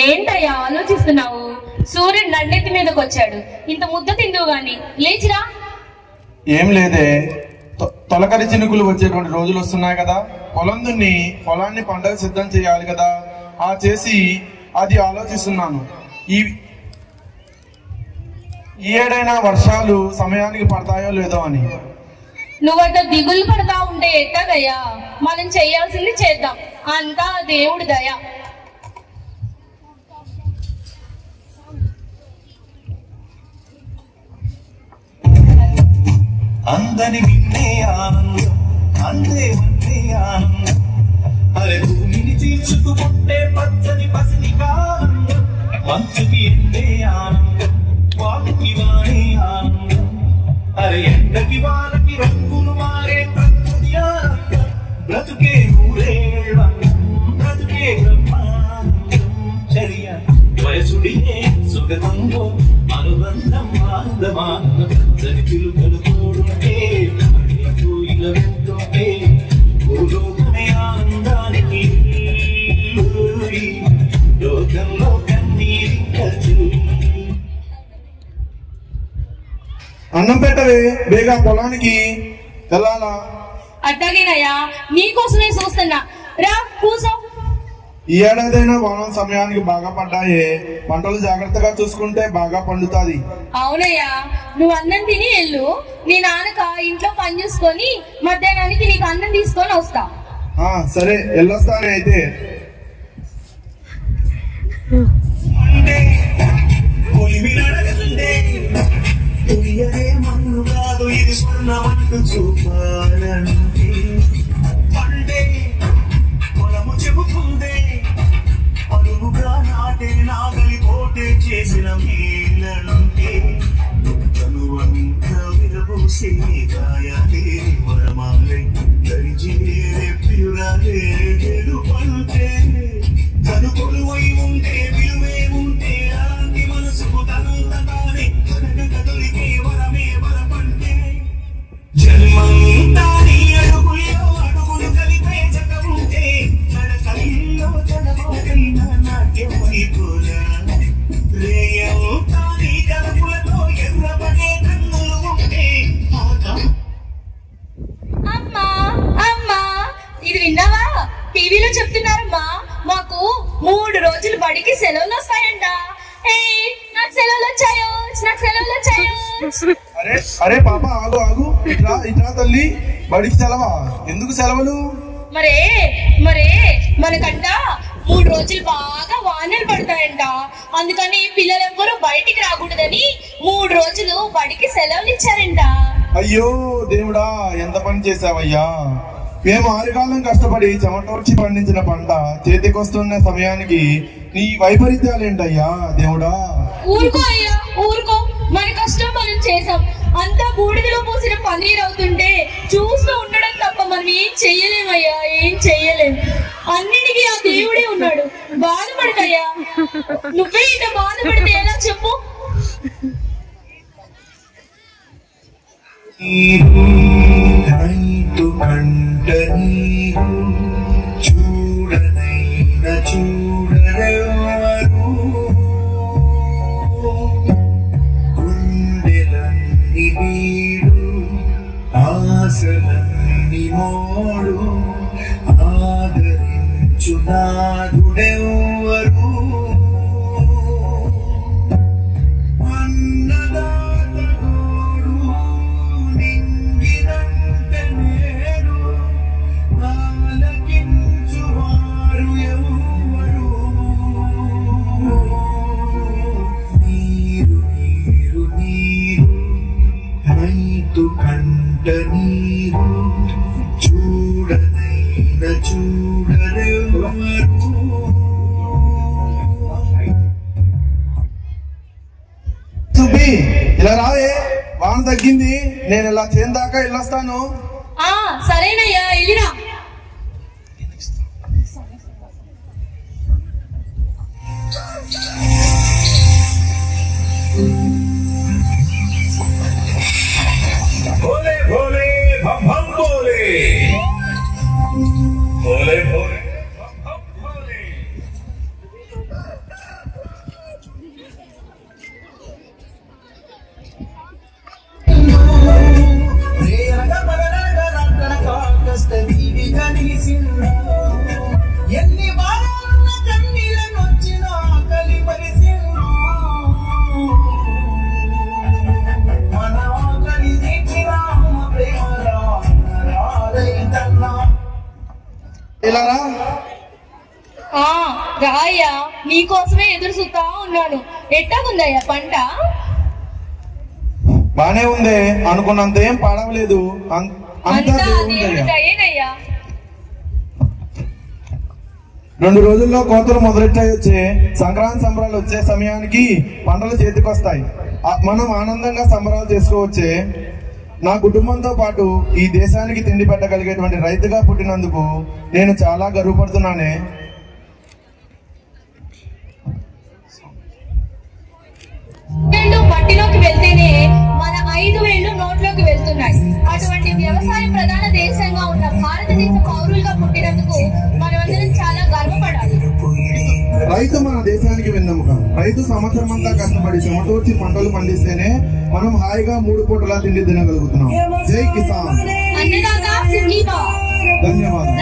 ఏంటయ్యా ఆలోచిస్తున్నావు? సూర్యుడు నన్నెత్తి మీదకి వచ్చాడు, ఇంత ముద్ద తిందువు గాని లేచిరా. ఏం లేదే, తొలకరి చినుకులు వచ్చేటువంటి రోజులు వస్తున్నాయి కదా, పొలాన్ని పంటకు సిద్ధం చేయాలి కదా, చేసి అది ఆలోచిస్తున్నాను. ఈ ఏడైనా వర్షాలు సమయానికి పడతాయో లేదో అని. నువ్వట దిగులు పడతా ఉంటే ఎట్టగయ్యా? మనం చేయాల్సింది చేద్దాం, అంతా దేవుడి దయ. అందని విన్నే ఆనందం, అందే వన్నే ఆనందం, అరే భూమిని తీర్చుకుంటే పచ్చని పసిని కానందం, మంచుకి ఎండే ఆనందం, వాకుకి వాడే ఆనందం, అరే ఎండకి వానకి రంగులు మారే ప్రకృతి ఆనందం, బ్రతుకే ఊరేళ్ళం, బ్రతుకే బ్రహ్మానందం, చర్య వయసుడియే సుగతంలో అనుబంధం ఆనందమానంద పచ్చని పిలుకలు తోడుంటే ఇలా వెళ్తుంటే భూలోకమే ఆనందానికి లోకంలో కన్నీరి ఖర్చు. అన్నం పెట్టవే, బేగా పొలానికి వెళ్ళాలా? అట్టగేనయ్యా, నీకోసమే చూస్తున్నా, రా కూసో. ఈ ఏడాదైనా వానం సమయానికి బాగా పడ్డాయే, పంటలు జాగ్రత్తగా చూసుకుంటే బాగా పండుతాది. అవునయ్యా, నువ్వు అన్నం తిని వెళ్ళు, నీ నాన్నక ఇంట్లో పని చూసుకొని మధ్యాహ్నానికి నీకు అన్నం తీసుకొని వస్తా. సరే, వెళ్ళొస్తానే అయితే. మన్ను కాదు ఇది స్వర్ణమంటూ చూపాలంటే పండే పొలము చెబుతుందే, పలువుగా నాటే నాగలి పోటే చేసిన మేలంటే తనువంత విరబూసే గాయాలే వరమాలే దరిచేరే ప్రియురాలే పంటే తను కొలువై ఉంటే విలువే ఉంటే అలాంటి మనసుకు తనంతగానే కదలికే వరమే వరపంటే జన్మంతా నీ అడుగుల్లో అడుగులు కలిపే జగ ఉంటే నడకల్లో జనమోకైన నాట్యం అయిపోరా రేయంతా నీ తలుపులతో ఎర్రబడే కన్నులు ఉంటే అమ్మా అమ్మా, ఇది విన్నావా? టీవీలో చెప్తున్నారమ్మా, మాకు 3 రోజులు బడికి సెలవులు వస్తాయంట. నాకు సెలవులు వచ్చాయో, నాకు సెలవులు వచ్చాయో. అరే పాప, ఆగు, ఇట్లా తల్లి, బడికి సెలవా? ఎందుకు సెలవులు? మరే మనకంట 3 రోజులు బాగా వానలు పడతాయంట, అందుకని పిల్లలెవ్వరూ బయటికి రాకూడదని 3 రోజులు బడికి సెలవులు ఇచ్చారంట. అయ్యో దేవుడా, ఎంత పని చేసావయ్యా! మేము 6 కాలం కష్టపడి చెమటోర్చి పండించిన పంట చేతికొస్తున్న సమయానికి నీ వైపరీత్యాలేంటయ్యా దేవుడా! ఊరుకో అయ్యా, ఊరుకో. మన కష్టం మనం చేసాం, అంతా బూడిదలో పోసిన పన్నీర్ అవుతుంటే చూస్తూ ఉండడం తప్ప మనం ఏం చెయ్యలేమయ్యా, ఏం చెయ్యలేం. అన్నిటికీ ఆ దేవుడే ఉన్నాడు, బాధపడకయ్యా. నువ్వే ఇంత బాధపడితే ఎలా చెప్పు? రైతు కంట నీరు చూడనైన చూడరెవరు, గుండెలన్ని వీడు ఆశలన్ని మోడు, ఆదరించు నాదుడెవ్వరు, కంట నీరు చూడనైన చూడరెవరు. సుబ్బి, ఇలా రావే, వాన తగ్గింది, నేను ఇలా చేను దాకా వెళ్ళొస్తాను. సరేనయ్యా, వెళ్ళిరా. భోలే భోలే భం భం భోలే, భోలే భోలే భం భం భోలే. ఇలా రా. రాయ్యా, నీకోసమే ఎదురు చూస్తా ఉన్నాను. ఎట్టాగుందయ్యా పంట? బానే ఉంది, అనుకున్నంత ఏం పాడవలేదు. అంతా దేవుడి దయేనయ్యా. 2 రోజుల్లో కోతలు మొదలెట్టొచ్చే సంక్రాంతి సంబరాలు వచ్చే సమయానికి పంటలు చేతికొస్తాయి. మనం ఆనందంగా సంబరాలు చేసుకోవచ్చే. నా కుటుంబంతో పాటు ఈ దేశానికి తిండి పెట్టగలిగేటువంటి రైతుగా పుట్టినందుకు నేను చాలా గర్వపడుతున్నానే. మట్టిలోకి వెళ్తేనే మన 5 వేళ్లు నోట్లోకి వెళ్తున్నాయి. అటువంటి వ్యవసాయ ప్రధాన దేశంగా ఉన్న భారతదేశ పౌరులుగా పుట్టినందుకు మనమందరం చాలా గర్వపడాలి. రైతు మన దేశానికి వెన్నెముక. రైతు సంవత్సరం అంతా కష్టపడి చెమటోర్చి పంటలు పండిస్తేనే మనం హాయిగా 3 పూటలా తిండి తినగలుగుతున్నాం. జై కిసాన్. అన్నదాత సుఖీభవ. ధన్యవాదాలు.